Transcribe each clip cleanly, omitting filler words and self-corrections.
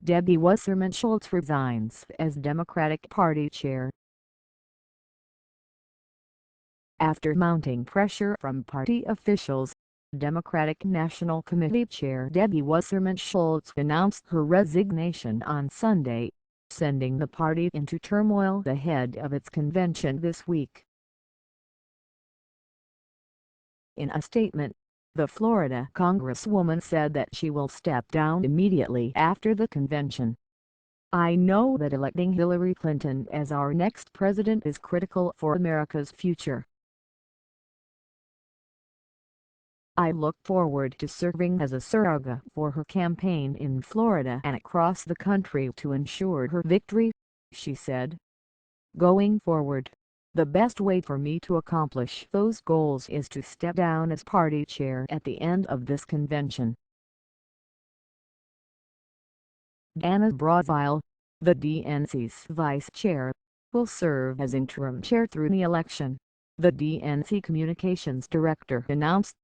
Debbie Wasserman Schultz resigns as Democratic Party chair. After mounting pressure from party officials, Democratic National Committee Chair Debbie Wasserman Schultz announced her resignation on Sunday, sending the party into turmoil ahead of its convention this week. In a statement, the Florida Congresswoman said that she will step down immediately after the convention. "I know that electing Hillary Clinton as our next president is critical for America's future. I look forward to serving as a surrogate for her campaign in Florida and across the country to ensure her victory," she said. "Going forward, the best way for me to accomplish those goals is to step down as party chair at the end of this convention." Dana Brazile, the DNC's vice chair, will serve as interim chair through the election, the DNC communications director announced.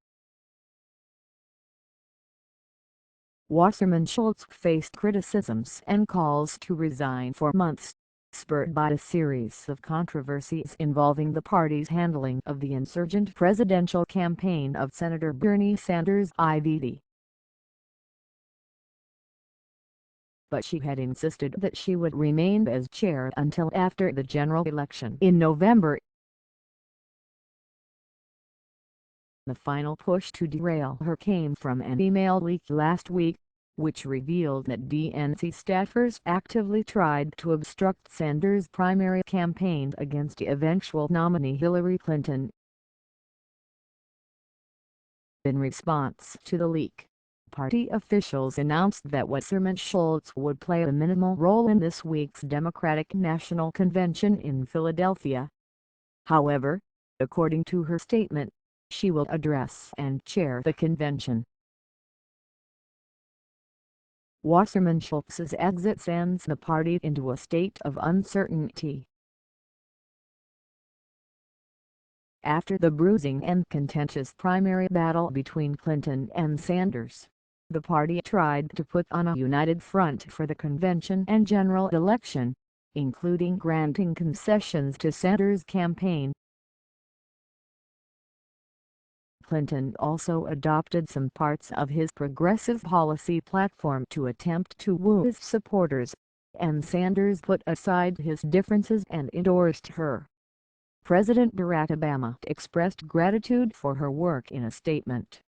Wasserman Schultz faced criticisms and calls to resign for months, spurred by a series of controversies involving the party's handling of the insurgent presidential campaign of Senator Bernie Sanders' IVD. But she had insisted that she would remain as chair until after the general election in November. The final push to derail her came from an email leak last week, which revealed that DNC staffers actively tried to obstruct Sanders' primary campaign against eventual nominee Hillary Clinton. In response to the leak, party officials announced that Wasserman Schultz would play a minimal role in this week's Democratic National Convention in Philadelphia. However, according to her statement, she will address and chair the convention. Wasserman Schultz's exit sends the party into a state of uncertainty. After the bruising and contentious primary battle between Clinton and Sanders, the party tried to put on a united front for the convention and general election, including granting concessions to Sanders' campaign. Clinton also adopted some parts of his progressive policy platform to attempt to woo his supporters, and Sanders put aside his differences and endorsed her. President Barack Obama expressed gratitude for her work in a statement.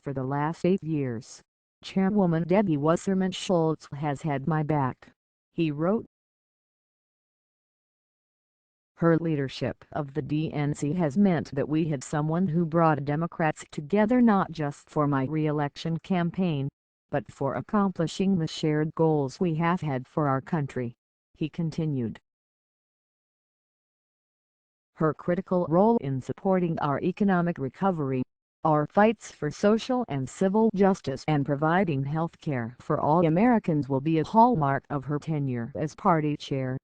"For the last 8 years, Chairwoman Debbie Wasserman Schultz has had my back," he wrote. "Her leadership of the DNC has meant that we had someone who brought Democrats together not just for my re-election campaign, but for accomplishing the shared goals we have had for our country," he continued. Her critical role in supporting our economic recovery, our fights for social and civil justice and providing health care for all Americans will be a hallmark of her tenure as party chair.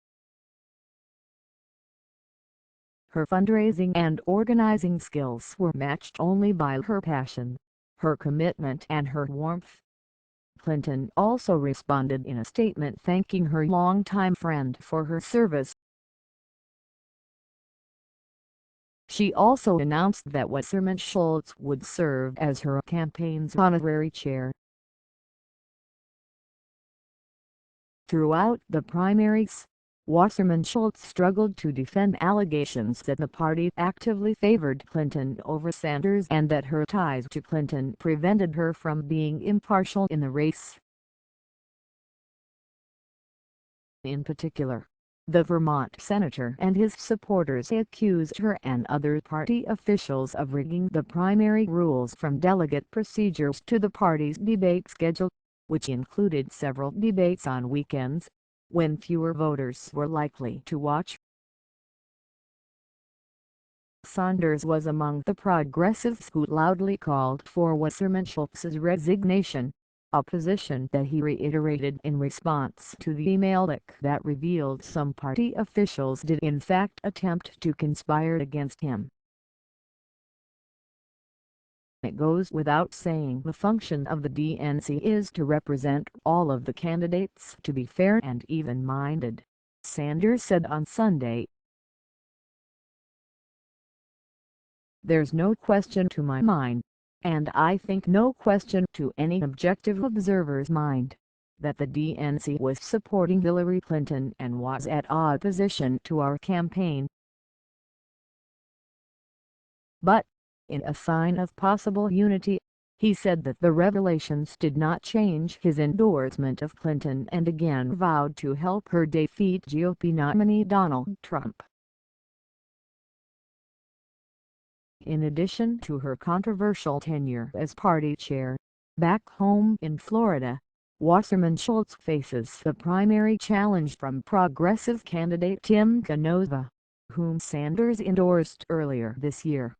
Her fundraising and organizing skills were matched only by her passion, her commitment and her warmth. Clinton also responded in a statement thanking her longtime friend for her service. She also announced that Wasserman Schultz would serve as her campaign's honorary chair. Throughout the primaries, Wasserman Schultz struggled to defend allegations that the party actively favored Clinton over Sanders and that her ties to Clinton prevented her from being impartial in the race. In particular, the Vermont senator and his supporters accused her and other party officials of rigging the primary rules from delegate procedures to the party's debate schedule, which included several debates on weekends, when fewer voters were likely to watch. Sanders was among the progressives who loudly called for Wasserman Schultz's resignation, a position that he reiterated in response to the email leak that revealed some party officials did in fact attempt to conspire against him. It goes without saying the function of the DNC is to represent all of the candidates to be fair and even-minded, Sanders said on Sunday. There's no question to my mind, and I think no question to any objective observer's mind, that the DNC was supporting Hillary Clinton and was at opposition to our campaign. But, in a sign of possible unity, he said that the revelations did not change his endorsement of Clinton and again vowed to help her defeat GOP nominee Donald Trump. In addition to her controversial tenure as party chair, back home in Florida, Wasserman Schultz faces the primary challenge from progressive candidate Tim Canova, whom Sanders endorsed earlier this year.